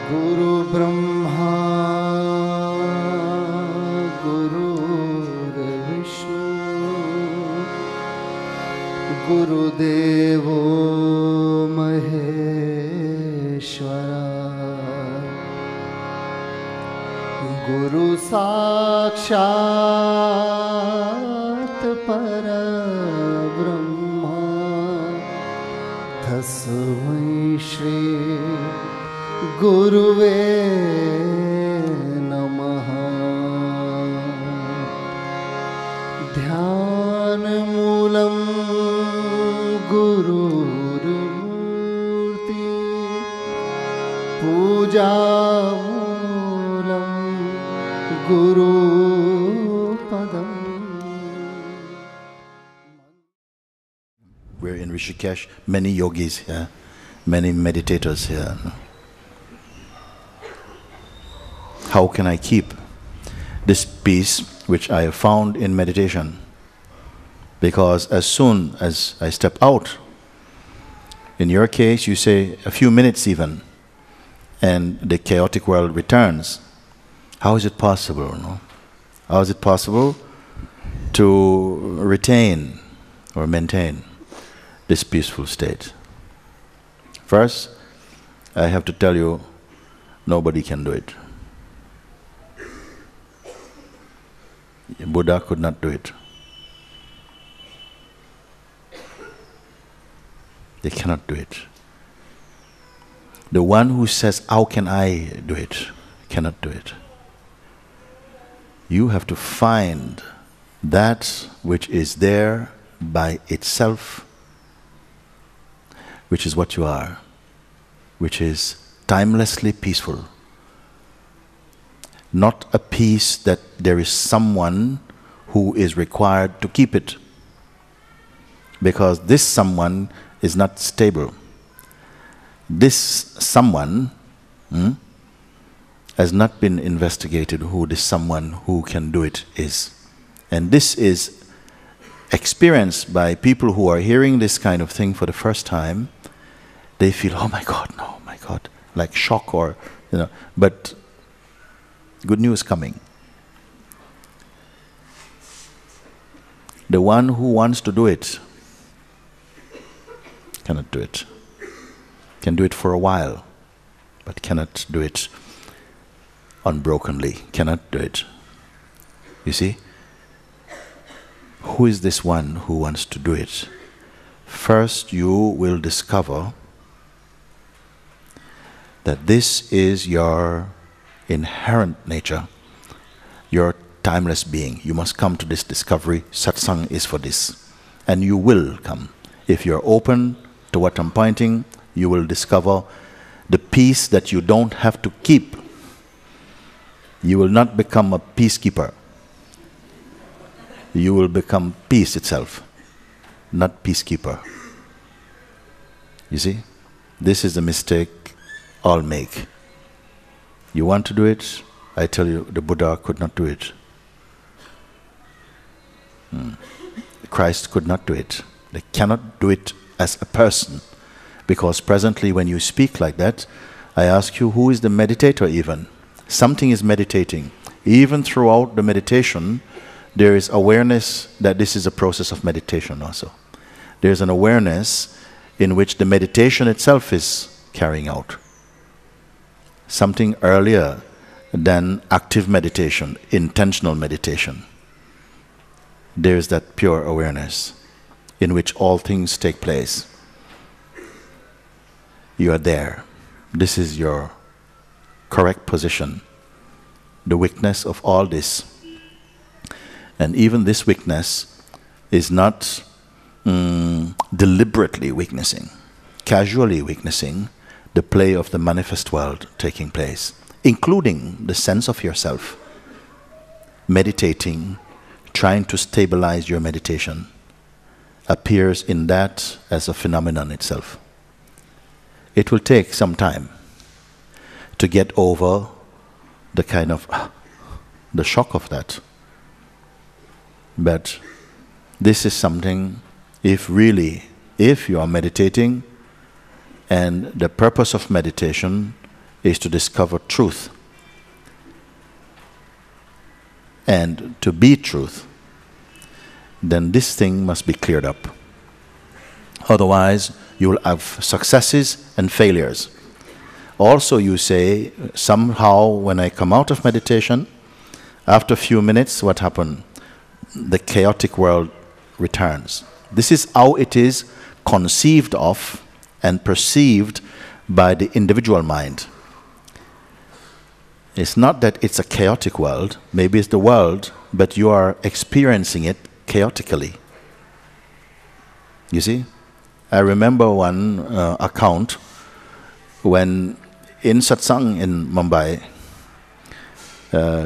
Guru Brahma Guru Vishnu Guru Devo Maheshwara Guru Sakshat Parabrahma Tasmai Shri Guruve Namaha Dhyan Moolam Gurur Murti Puja Moolam Guru Padam. We're in Rishikesh, many yogis here, many meditators here. How can I keep this peace which I have found in meditation? Because as soon as I step out, in your case you say a few minutes even, and the chaotic world returns. How is it possible? No? How is it possible to retain or maintain this peaceful state? First, I have to tell you, nobody can do it. Buddha could not do it. They cannot do it. The one who says, how can I do it, cannot do it. You have to find that which is there by itself, which is what you are, which is timelessly peaceful. Not a peace that there is someone who is required to keep it, because this someone is not stable. This someone has not been investigated who this someone who can do it is. And this is experienced by people who are hearing this kind of thing for the first time. They feel, oh my God, no, my God, like shock or, but good news coming. The one who wants to do it cannot do it. Can do it for a while, but cannot do it unbrokenly, cannot do it. You see? Who is this one who wants to do it? First, you will discover that this is your inherent nature, your timeless being. You must come to this discovery. Satsang is for this. And you will come. If you're open to what I'm pointing, you will discover the peace that you don't have to keep. You will not become a peacekeeper. You will become peace itself, not peacekeeper. You see? This is the mistake all make. You want to do it? I tell you, the Buddha could not do it. Christ could not do it. They cannot do it as a person. Because presently when you speak like that, I ask you, who is the meditator even? Something is meditating. Even throughout the meditation, there is awareness that this is a process of meditation also. There is an awareness in which the meditation itself is carrying out. Something earlier than active meditation, intentional meditation. There is that pure awareness in which all things take place. You are there. This is your correct position. The weakness of all this. And even this weakness is not deliberately weaknessing, casually weaknessing the play of the manifest world taking place, including the sense of yourself, meditating, trying to stabilize your meditation, appears in that as a phenomenon itself. It will take some time to get over the kind of, the shock of that. But this is something, if you are meditating, and the purpose of meditation is to discover truth. And to be truth, then this thing must be cleared up. Otherwise, you will have successes and failures. Also, you say, somehow when I come out of meditation, after a few minutes, what happened? The chaotic world returns. This is how it is conceived of and perceived by the individual mind. It's not that it's a chaotic world. Maybe it's the world, but you are experiencing it chaotically. You see? I remember one account when in satsang in Mumbai,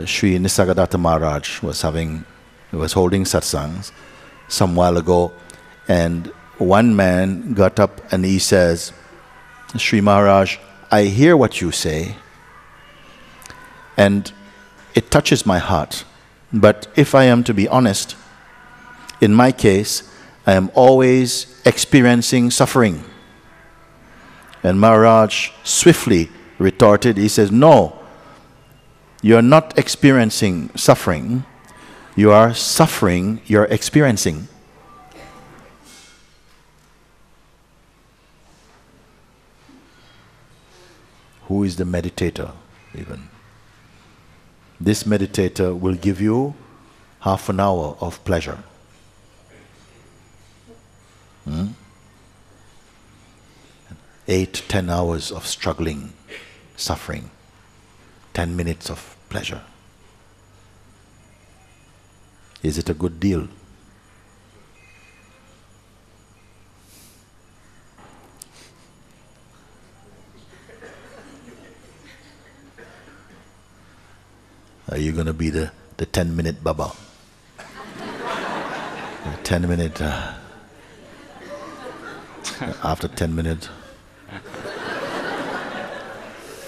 Sri Nisargadatta Maharaj was holding satsangs some while ago, and one man got up and he says, Sri Maharaj, I hear what you say, and it touches my heart. But if I am to be honest, in my case, I am always experiencing suffering. And Maharaj swiftly retorted, he says, no, you are not experiencing suffering. You are suffering, you're experiencing. Who is the meditator even? This meditator will give you half an hour of pleasure. 8-10 hours of struggling, suffering, 10 minutes of pleasure. Is it a good deal? Are you going to be the 10-minute Baba? The 10-minute, after 10 minutes?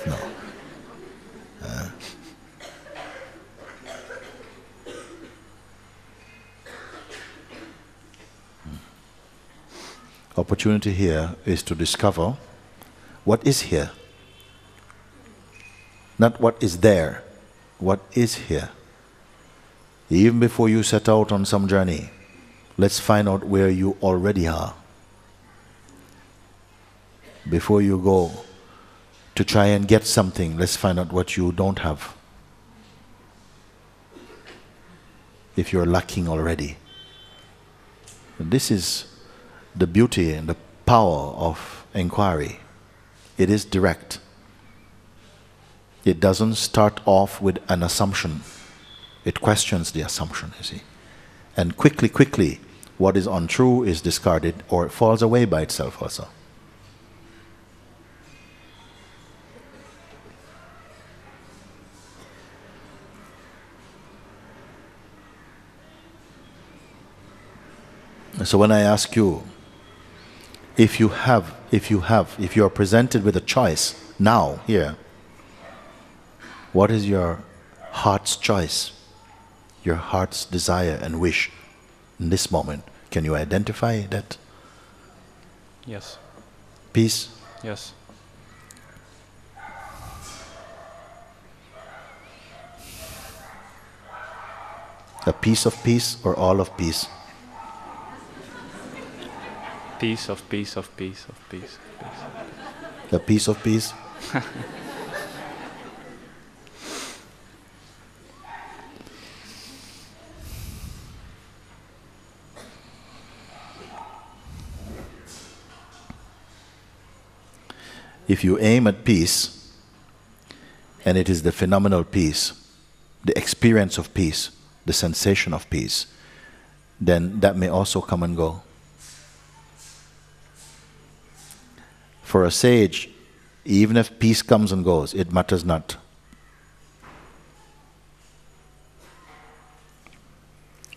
No. Opportunity here is to discover what is here. Not what is there, what is here. Even before you set out on some journey, let's find out where you already are. Before you go to try and get something, let's find out what you don't have. If you're lacking already. This is the beauty and the power of inquiry. It is direct. It doesn't start off with an assumption. It questions the assumption, you see. And quickly, what is untrue is discarded or it falls away by itself also. So when I ask you, if you are presented with a choice now, here, what is your heart's choice? Your heart's desire and wish in this moment? Can you identify that? Yes. Peace? Yes. A piece of peace or all of peace? Piece of peace of peace of peace. A piece of peace? If you aim at peace, and it is the phenomenal peace, the experience of peace, the sensation of peace, then that may also come and go. For a sage, even if peace comes and goes, it matters not.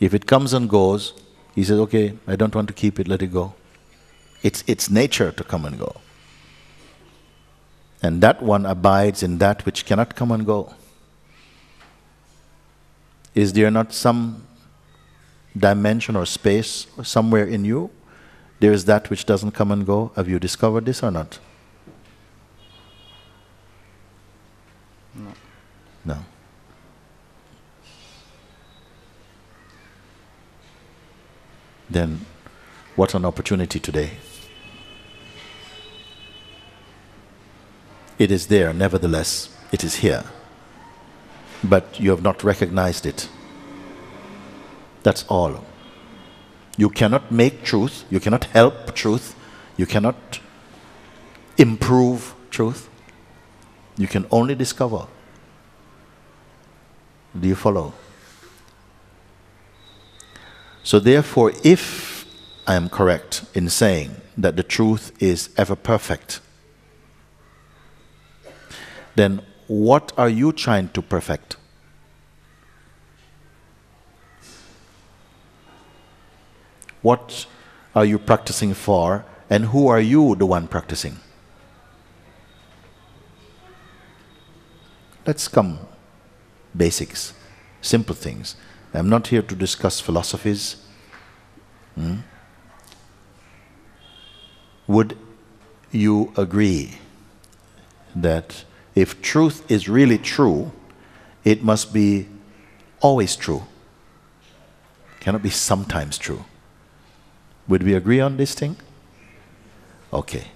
If it comes and goes, he says, okay, I don't want to keep it, let it go. It's its nature to come and go. And that one abides in that which cannot come and go. Is there not some dimension or space somewhere in you? There is that which doesn't come and go. Have you discovered this or not? then what an opportunity today. It is there, nevertheless, it is here. But you have not recognized it. That's all. You cannot make truth, you cannot help truth, you cannot improve truth. You can only discover. Do you follow? So therefore, if I am correct in saying that the truth is ever perfect, then what are you trying to perfect? What are you practicing for, and who are you the one practicing? Let's come basics, simple things. I'm not here to discuss philosophies. Would you agree that if truth is really true, it must be always true? Cannot be sometimes true. Would we agree on this thing? Okay.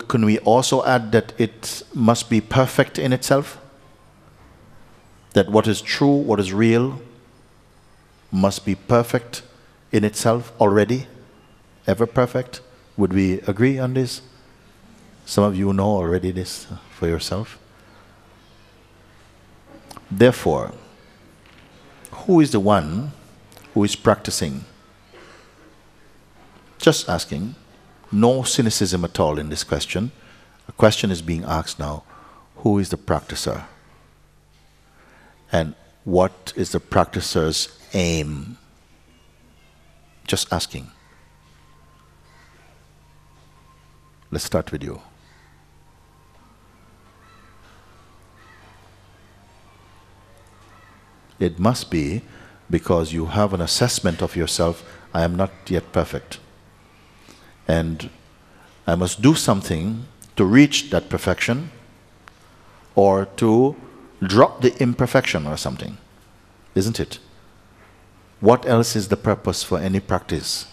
Can we also add that it must be perfect in itself? That what is true, what is real, must be perfect in itself already? Ever perfect? Would we agree on this? Some of you know already this for yourself. Therefore, who is the one who is practicing? Just asking. No cynicism at all in this question. A question is being asked now. Who is the practicer? And what is the practicer's aim? Just asking. Let's start with you. It must be because you have an assessment of yourself, I am not yet perfect. And I must do something to reach that perfection, or to drop the imperfection or something. Isn't it? What else is the purpose for any practice?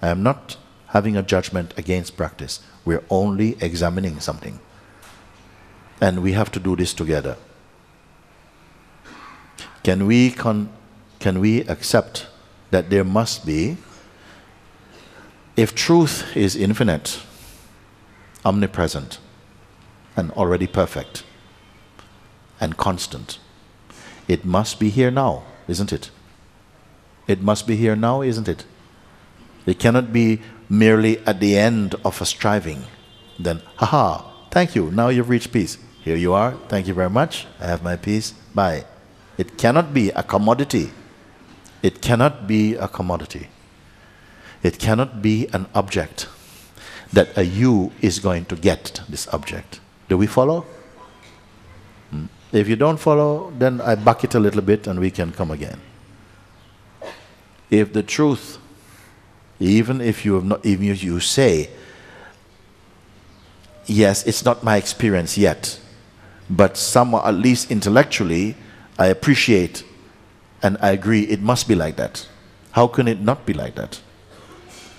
I am not having a judgment against practice. We're only examining something. And we have to do this together. Can we accept that there must be, if truth is infinite, omnipresent, and already perfect, and constant, it must be here now, isn't it? It must be here now, isn't it? It cannot be merely at the end of a striving. Then, haha, thank you, now you've reached peace. Here you are, thank you very much, I have my peace, bye. It cannot be a commodity. It cannot be a commodity. It cannot be an object that a you is going to get this object. Do we follow? If you don't follow, then I back it a little bit and we can come again. If the truth, even if you have not, even if you say, yes, it's not my experience yet, but somehow, at least intellectually, I appreciate and I agree it must be like that. How can it not be like that?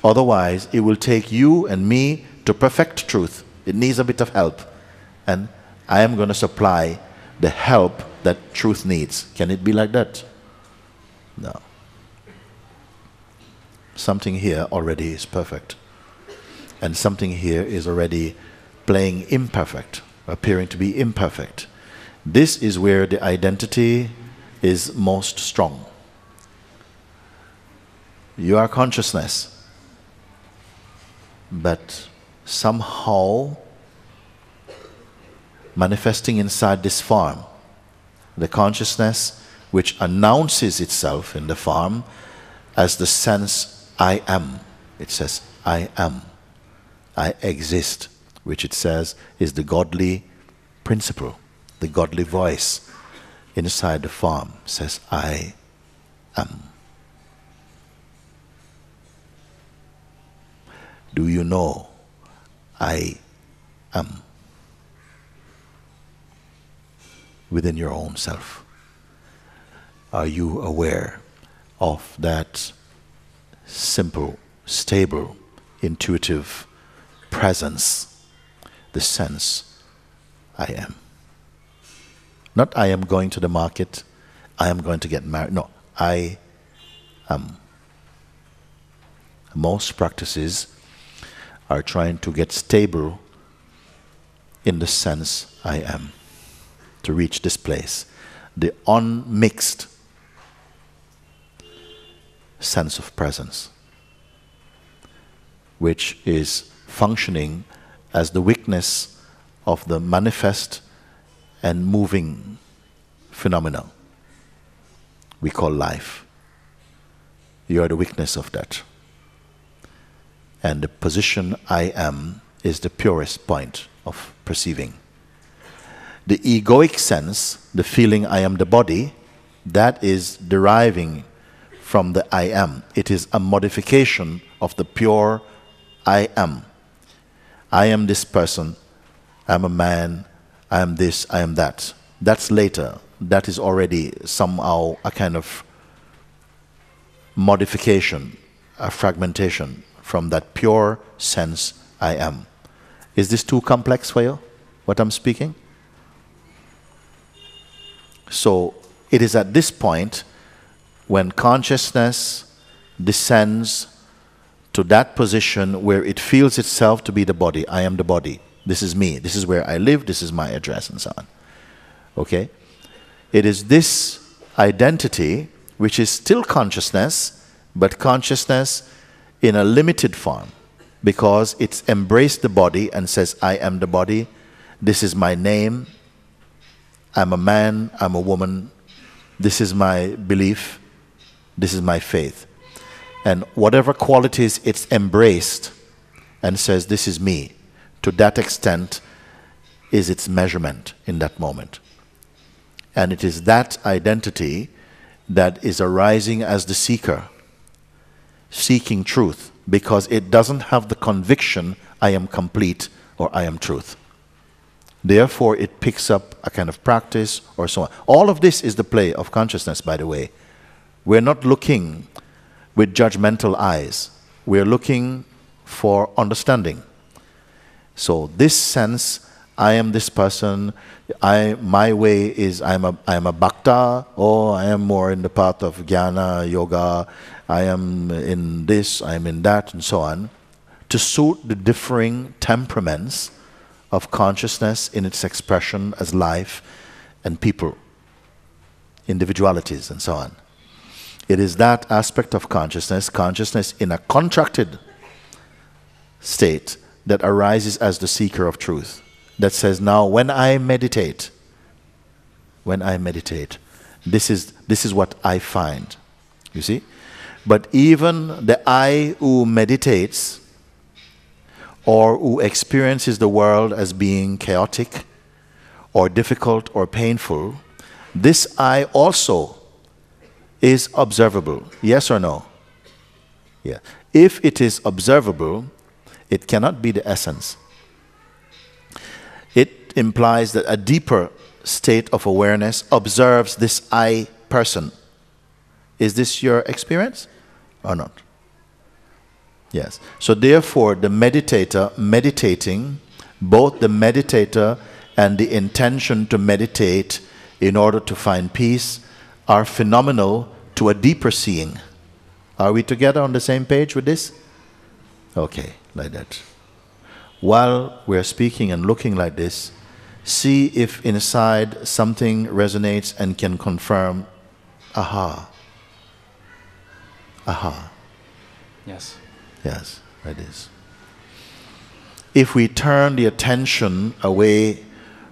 Otherwise, it will take you and me to perfect truth. It needs a bit of help. And I am going to supply the help that truth needs. Can it be like that? No. Something here already is perfect. And something here is already playing imperfect, appearing to be imperfect. This is where the identity is most strong. You are consciousness, but somehow manifesting inside this form, the consciousness which announces itself in the form as the sense I am. It says I am, I exist, which it says is the godly principle, the godly voice inside the form says I am. Do you know I am within your own self? Are you aware of that simple, stable, intuitive presence, the sense, I am? Not I am going to the market, I am going to get married. No, I am. Most practices are trying to get stable in the sense I am, to reach this place, the unmixed sense of presence, which is functioning as the witness of the manifest and moving phenomena we call life. You are the witness of that. And the position I am is the purest point of perceiving. The egoic sense, the feeling I am the body, that is deriving from the I am. It is a modification of the pure I am. I am this person, I am a man, I am this, I am that. That's later. That is already somehow a kind of modification, a fragmentation from that pure sense I am. Is this too complex for you, what I'm speaking? So it is at this point when consciousness descends to that position where it feels itself to be the body. I am the body. This is me. This is where I live. This is my address, and so on. Okay? It is this identity which is still consciousness, but consciousness in a limited form, because it's embraced the body and says, I am the body. This is my name. I'm a man. I'm a woman. This is my belief. This is my faith. And whatever qualities it's embraced and says, this is me, to that extent is its measurement in that moment. And it is that identity that is arising as the seeker, seeking truth, because it doesn't have the conviction, I am complete or I am truth. Therefore, it picks up a kind of practice or so on. All of this is the play of consciousness, by the way. We're not looking with judgmental eyes. We're looking for understanding. So this sense, I am this person, my way is I am a bhakta, or I am more in the path of jnana, yoga, I am in this, I am in that, and so on, to suit the differing temperaments of consciousness in its expression as life and people, individualities, and so on. It is that aspect of consciousness, consciousness in a contracted state, that arises as the seeker of truth, that says, now when I meditate, this is what I find. You see? But even the I who meditates or who experiences the world as being chaotic or difficult or painful, this I also is observable. Yes or no? Yeah. If it is observable, it cannot be the essence. It implies that a deeper state of awareness observes this I person. Is this your experience or not? Yes. So therefore, the meditator meditating, both the meditator and the intention to meditate in order to find peace, are phenomenal to a deeper seeing. Are we together on the same page with this? Okay, like that. While we're speaking and looking like this, see if inside something resonates and can confirm, aha. Aha. Yes. Yes, like this. If we turn the attention away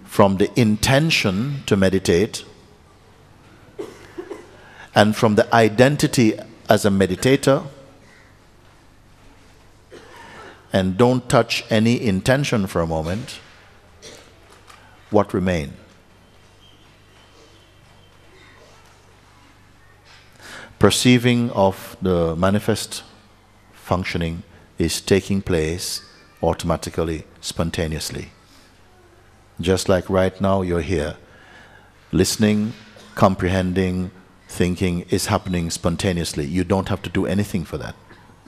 from the intention to meditate and from the identity as a meditator, and don't touch any intention for a moment, what remains? Perceiving of the manifest functioning is taking place automatically, spontaneously. Just like right now you're here, listening, comprehending, thinking is happening spontaneously. You don't have to do anything for that.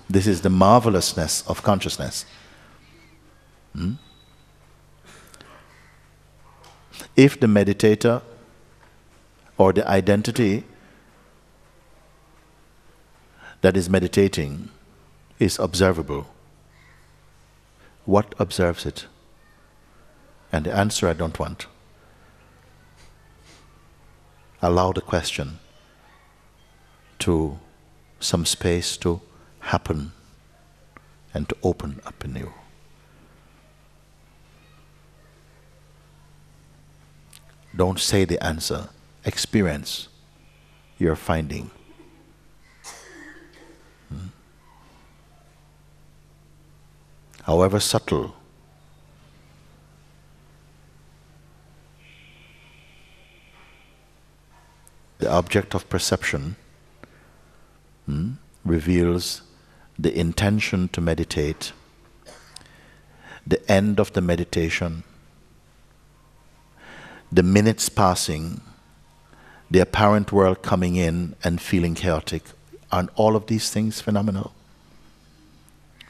This is the marvelousness of consciousness. If the meditator or the identity that is meditating is observable, what observes it? And the answer I don't want. Allow the question to some space to happen and to open up in you. Don't say the answer. Experience your finding. However subtle, the object of perception reveals the intention to meditate, the end of the meditation, the minutes passing, the apparent world coming in and feeling chaotic. Aren't all of these things phenomenal?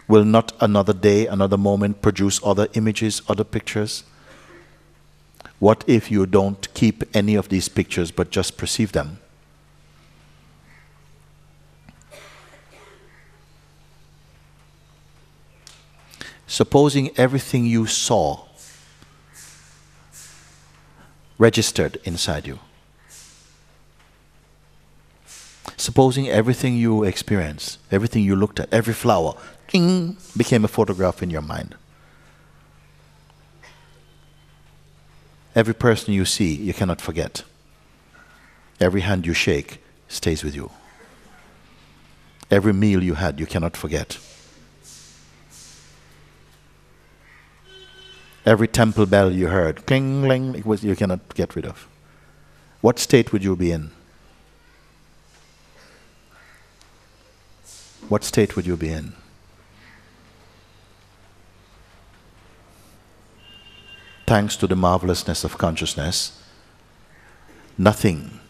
Will not another day, another moment produce other images, other pictures? What if you don't keep any of these pictures but just perceive them? Supposing everything you saw registered inside you. Supposing everything you experienced, everything you looked at, every flower, ding, became a photograph in your mind. Every person you see, you cannot forget. Every hand you shake stays with you. Every meal you had, you cannot forget. Every temple bell you heard, cling, cling, it was, you cannot get rid of. What state would you be in? What state would you be in? Thanks to the marvelousness of consciousness, nothing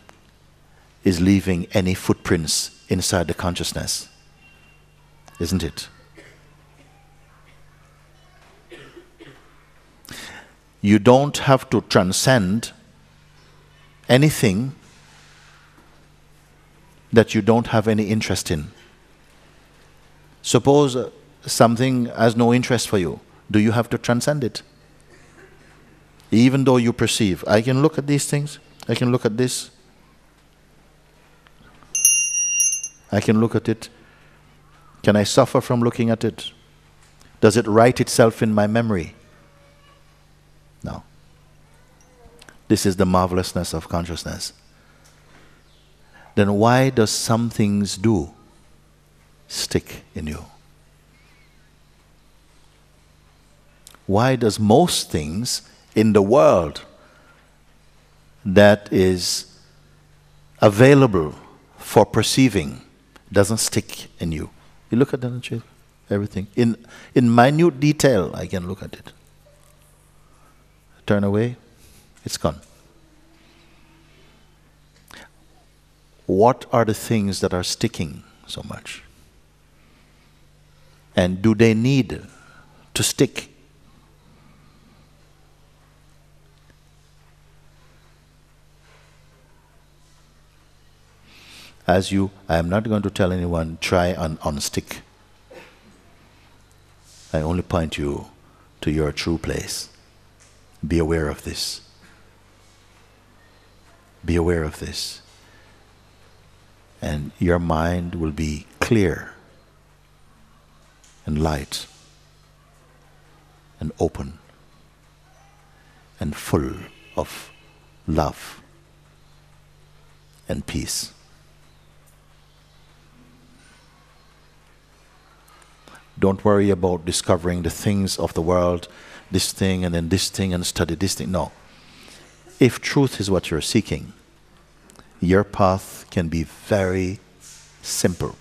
is leaving any footprints inside the consciousness, isn't it? You don't have to transcend anything that you don't have any interest in. Suppose something has no interest for you. Do you have to transcend it? Even though you perceive, I can look at these things, I can look at this, I can look at it. Can I suffer from looking at it? Does it write itself in my memory? No. This is the marvelousness of consciousness. Then why does some things do stick in you? Why does most things in the world that is available for perceiving doesn't stick in you? You look at that, everything. In minute detail, I can look at it. Turn away, it's gone. What are the things that are sticking so much? And do they need to stick? I am not going to tell anyone, try and unstick. I only point you to your true place. Be aware of this. Be aware of this. And your mind will be clear and light and open and full of love and peace. Don't worry about discovering the things of the world, this thing and then this thing and study this thing. No. If truth is what you're seeking, your path can be very simple.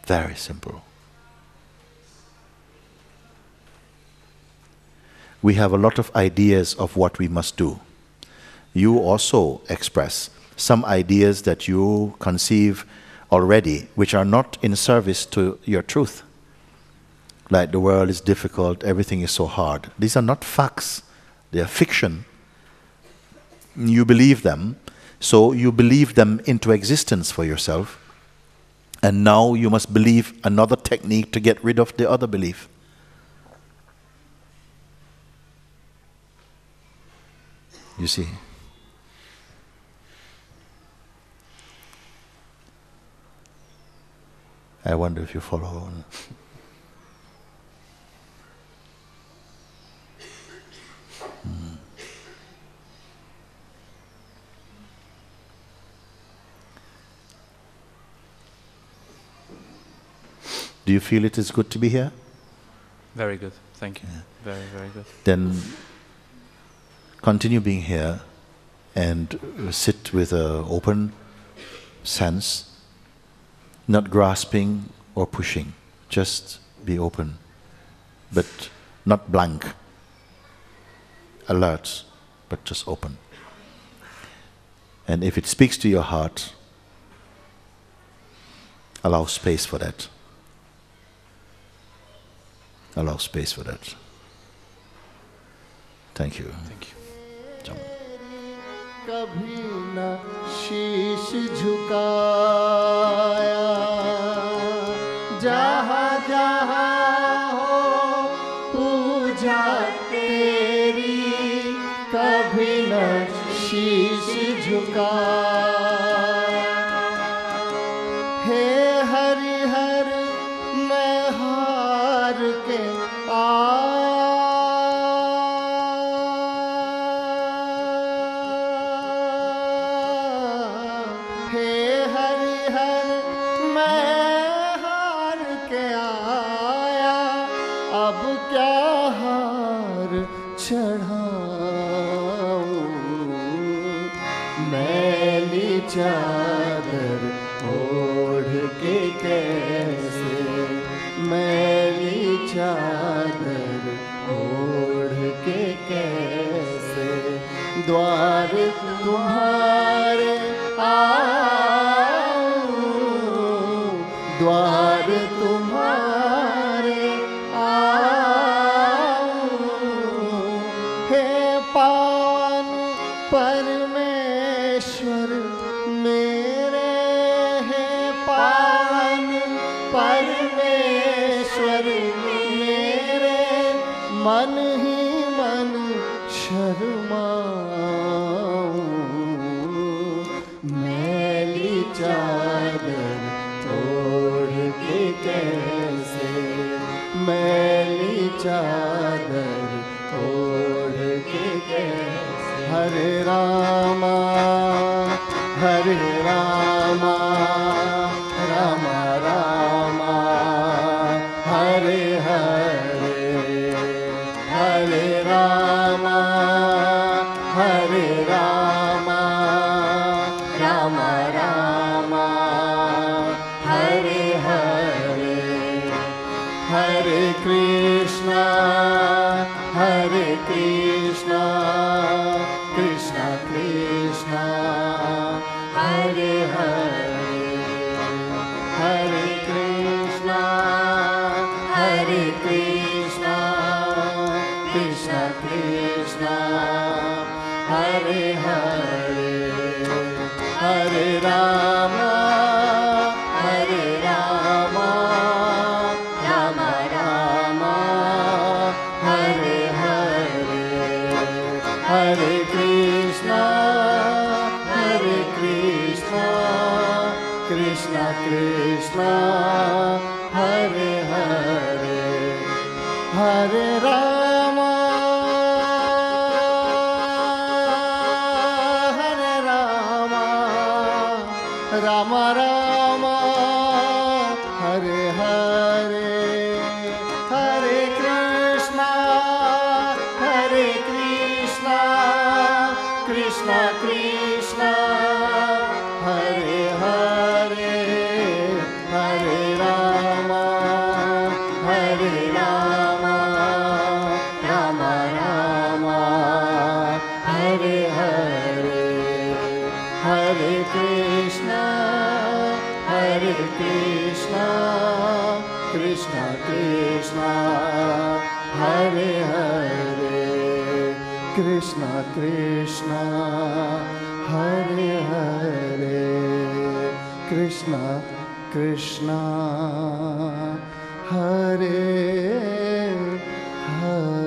Very simple. We have a lot of ideas of what we must do. you also express some ideas that you conceive already, which are not in service to your truth. Like the world is difficult, everything is so hard. These are not facts, they are fiction. You believe them, so you believe them into existence for yourself, and now you must believe another technique to get rid of the other belief. You see? I wonder if you follow. Do you feel it is good to be here? Very good. Thank you. Very, very good. Then continue being here and sit with an open sense, not grasping or pushing. Just be open, but not blank. Alert, but just open. And if it speaks to your heart, allow space for that. Allow space for that. Thank you. Thank you. Jam. कभी न शीश झुकाया, जहाँ जहाँ हो पूजा तेरी, कभी न शीश झुकाया। हे हरिहर मैं हार के हे हरिहर मैं हार के आया, अब क्या हार चढ़ाऊं, मैली चादर ओढ़ के कैसे, मैली चादर ओढ़ के कैसे द्वार तुम्हारे आऊं, द्वार तुम्हारे आऊं। हे पावन परमेश्वर मेरे, हे पावन परमेश्वर मेरे, मन ही मन शर्माऊं, मैली चादर ओढ़ के कैसे, मैली चादर ओढ़ के कैसे। हरे रामा हरे रामा, राम राम हरे हरे, हरे रामा हरे राम, राम राम हरे हरे। हरे कृष्णा कृष्णा कृष्णा हरे हरे, हरे कृष्णा कृष्णा कृष्णा हरे हरे। हरे राम राम राम हरे हरे। हरे कृष्णा कृष्णा कृष्णा हरे हरे। हरे राम राम राम हरे हरे। हरे कृष्णा कृष्णा कृष्णा हरे हरे। हरे Ram Ram Ram Hare Hare. Hare Krishna, Krishna Krishna, Hare Hare, Krishna Krishna, Hare Hare, Krishna Krishna, Hare Hare.